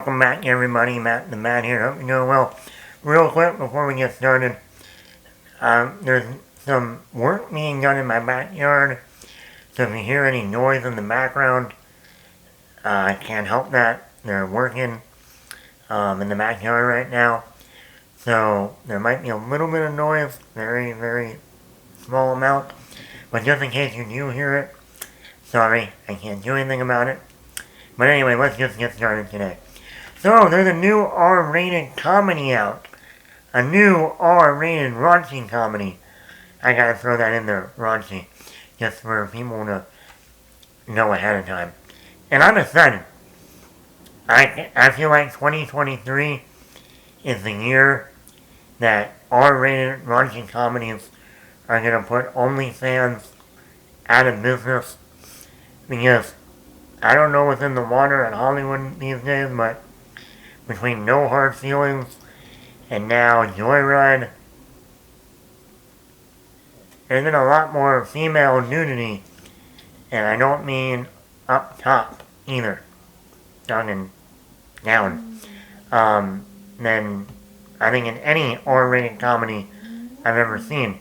Welcome back, everybody. Matt the Man here. Hope you're doing well. Real quick before we get started, there's some work being done in my backyard. So if you hear any noise in the background, I can't help that. They're working in the backyard right now. So there might be a little bit of noise, very, very small amount. But just in case you do hear it, sorry, I can't do anything about it. But anyway, let's just get started today. So, there's a new R-rated comedy out. A new R-rated raunchy comedy. I gotta throw that in there, raunchy. Just for people to know ahead of time. And I'm excited. I feel like 2023 is the year that R-rated raunchy comedies are gonna put OnlyFans out of business. Because I don't know what's in the water in Hollywood these days, but between No Hard Feelings and now Joyride, there's been a lot more female nudity, and I don't mean up top either, down and down, than I think in any R-rated comedy I've ever seen.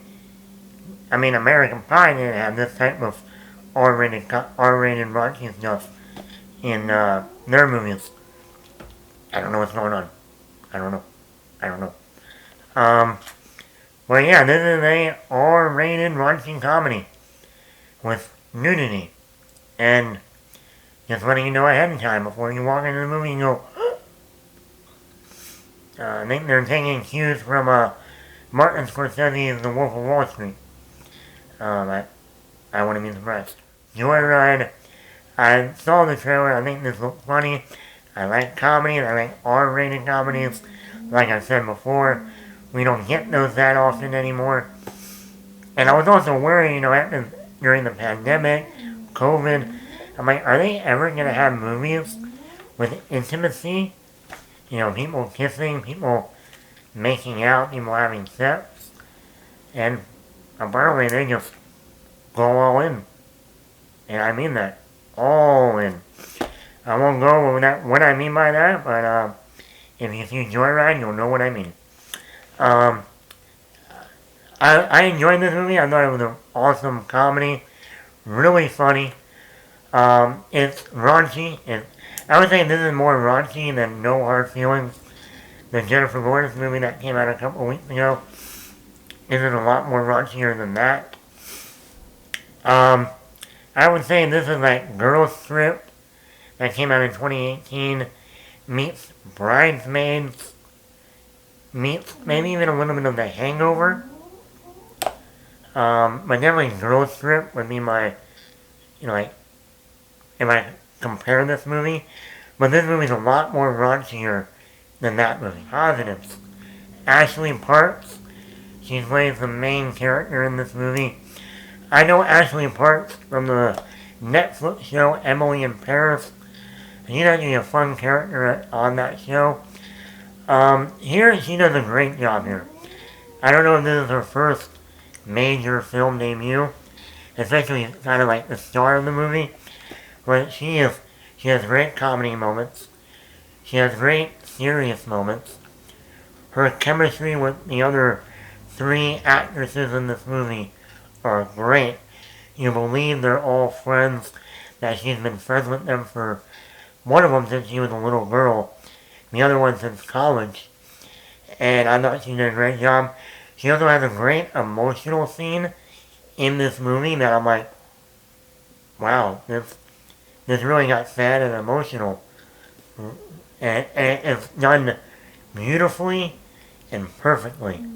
I mean, American Pie didn't have this type of R-rated raunchy stuff in their movies. I don't know what's going on. I don't know. Well, yeah, this is a R-rated raunchy comedy with nudity. And just letting you know ahead of time before you walk into the movie and go, I think they're taking cues from Martin Scorsese's The Wolf of Wall Street. I wouldn't be surprised. Joyride, I saw the trailer, I think this looked funny. I like comedies, I like R-rated comedies. Like I said before, we don't get those that often anymore. And I was also worried, during the pandemic, COVID, I'm like, are they ever going to have movies with intimacy? People kissing, people making out, people having sex. And apparently they just go all in. And I mean that. All in. I won't go over what I mean by that, but if you see Joyride, you'll know what I mean. I enjoyed this movie. I thought it was an awesome comedy. Really funny. It's raunchy. I would say this is more raunchy than No Hard Feelings. The Jennifer Lawrence movie that came out a couple of weeks ago. This is a lot more raunchier than that. I would say this is like Girls Trip that came out in 2018 meets Bridesmaids meets maybe even a little bit of The Hangover. But definitely Girls Trip would be my, if I compare this movie. But this movie's a lot more raunchier than that movie. Positives. Ashley Parks. She plays the main character in this movie. I know Ashley Parks from the Netflix show Emily in Paris. She's actually a fun character on that show. Here, she does a great job here. I don't know if this is her first major film debut, especially kind of like the star of the movie, but she has great comedy moments. She has great serious moments. Her chemistry with the other three actresses in this movie are great. You believe they're all friends, that she's been friends with them for one of them since she was a little girl, the other one since college, and I thought she did a great job. She also has a great emotional scene in this movie that I'm like, wow, this really got sad and emotional. And it's done beautifully and perfectly.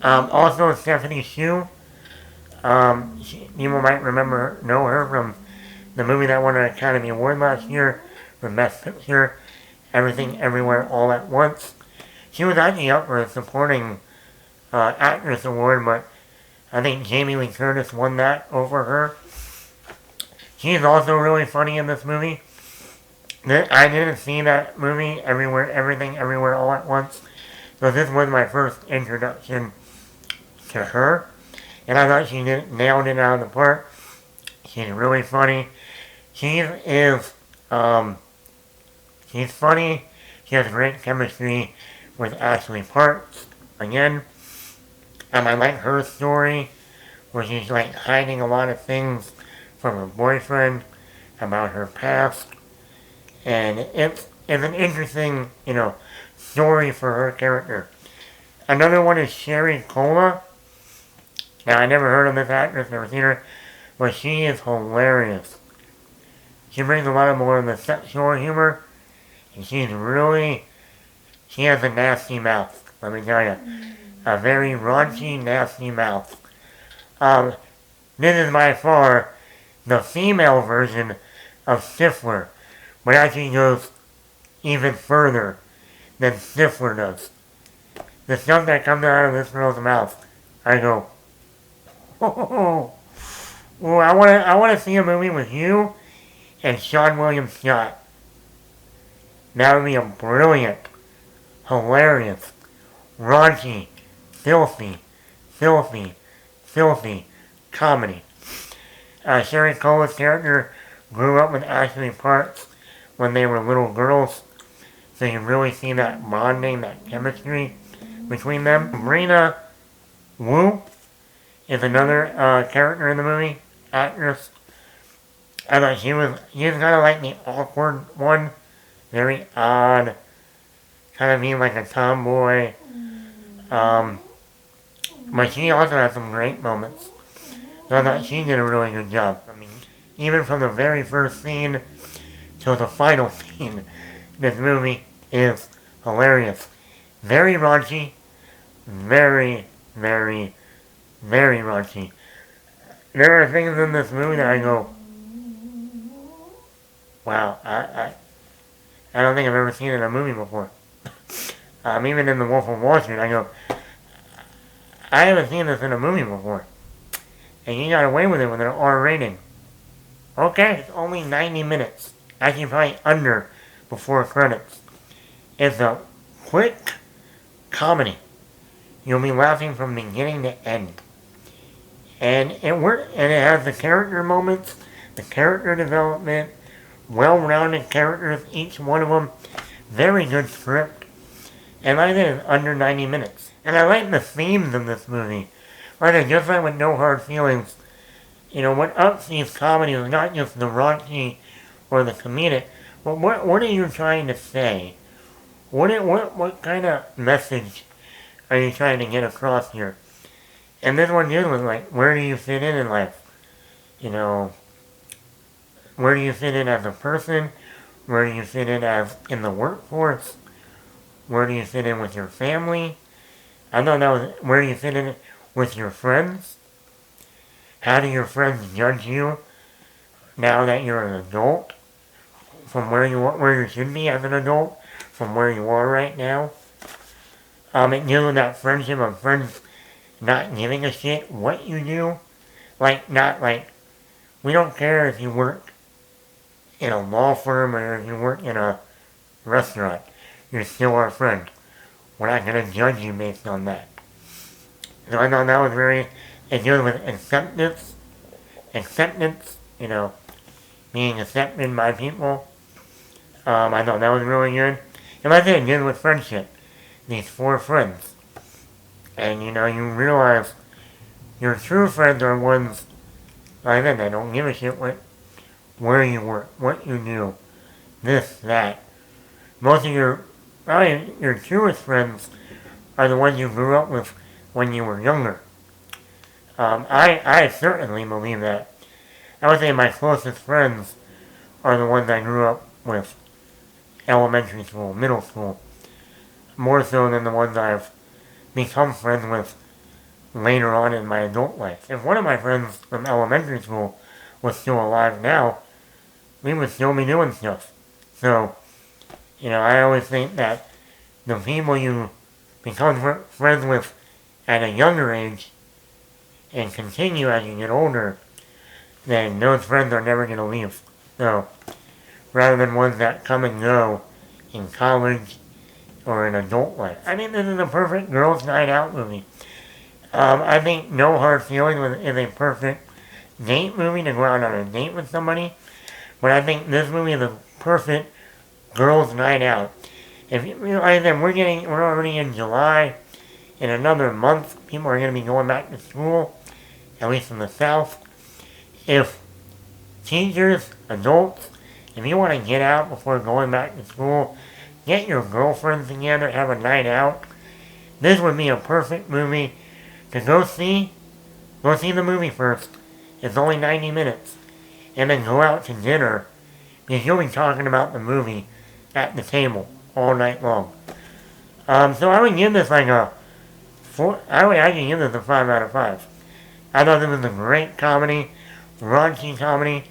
Also, Stephanie Hsu, people might know her from the movie that won an Academy Award last year for Best Picture, Everything Everywhere All at Once. She was actually up for a supporting actress award, but I think Jamie Lee Curtis won that over her. She's also really funny in this movie. I didn't see that movie, Everything Everywhere All at Once, so this was my first introduction to her, and I thought she nailed it out of the park. She's really funny. She is She's funny. She has great chemistry with Ashley Parks. Again, I like her story where she's like hiding a lot of things from her boyfriend about her past. And it's an interesting, story for her character. Another one is Sherry Cola. Now, I never heard of this actress, never seen her, but she is hilarious. She brings a lot of more of the sexual humor, and she has a nasty mouth, let me tell you. A very raunchy, nasty mouth. This is by far the female version of Stifler, but actually goes even further than Stifler does. The stuff that comes out of this girl's mouth, I go, oh, I want to see a movie with you and Sean William Scott. That would be a brilliant, hilarious, raunchy, filthy, filthy, filthy comedy. Sherry Cola's character grew up with Ashley Parks when they were little girls, so you really see that bonding, that chemistry between them. Sabrina Wu is another character in the movie, actress. I thought she was kind of like the awkward one, very odd, kind of being like a tomboy. But she also had some great moments. So I thought she did a really good job. I mean, even from the very first scene to the final scene, this movie is hilarious. Very raunchy. Very, very, very raunchy. There are things in this movie that I go, wow, I don't think I've ever seen it in a movie before. Even in The Wolf of Wall Street, I go, I haven't seen this in a movie before. And you got away with it with an R rating. Okay, it's only 90 minutes. Actually, probably under before credits. It's a quick comedy. You'll be laughing from beginning to end. And it has the character moments, the character development, well-rounded characters, each one of them. Very good script. And like I said, under 90 minutes. And I like the themes of this movie. Just like with No Hard Feelings, what ups these comedies is not just the raunchy or the comedic, but what are you trying to say? What kind of message are you trying to get across here? And this one deals with, like, where do you fit in life? Where do you fit in as a person? Where do you fit in in the workforce? Where do you fit in with your family? I thought that was, where do you fit in with your friends? How do your friends judge you now that you're an adult? From where you should be as an adult? From where you are right now? It deals with that friendship of friends not giving a shit what you do. We don't care if you work in a law firm or if you work in a restaurant. You're still our friend. We're not going to judge you based on that. So I thought that was it deals with acceptance, being accepted by people. I thought that was really good. And like I said, it deals with friendship. These four friends. And, you realize your true friends are ones, like that, that don't give a shit where you work, what you do, this, that. Most of your truest friends are the ones you grew up with when you were younger. I certainly believe that. I would say my closest friends are the ones I grew up with, elementary school, middle school, more so than the ones I've become friends with later on in my adult life. If one of my friends from elementary school was still alive now, we would still be doing stuff. So, I always think that the people you become friends with at a younger age and continue as you get older, then those friends are never going to leave. So, rather than ones that come and go in college or in adult life. I think this is a perfect girls' night out movie. I think No Hard Feelings is a perfect date movie to go out on a date with somebody. But I think this movie is a perfect girls' night out. If you realize that we're already in July. In another month, people are going to be going back to school, at least in the South. If teachers, adults, if you want to get out before going back to school, get your girlfriends together, have a night out. This would be a perfect movie to go see. Go see the movie first. It's only 90 minutes. And then go out to dinner, because you'll be talking about the movie at the table all night long. So I would give this like a I would actually give this a 5 out of 5. I thought this was a great comedy, raunchy comedy,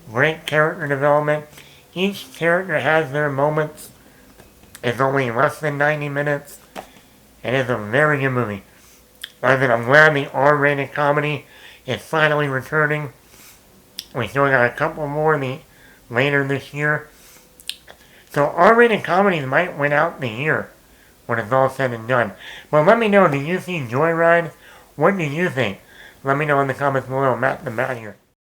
great character development. Each character has their moments. It's only less than 90 minutes, and it's a very good movie. Like I said, I'm glad the R-rated comedy is finally returning. We still got a couple more later this year. So R-rated comedies might win out the year when it's all said and done. Well, let me know, did you see Joyride? What did you think? Let me know in the comments below. Matt the Bat here.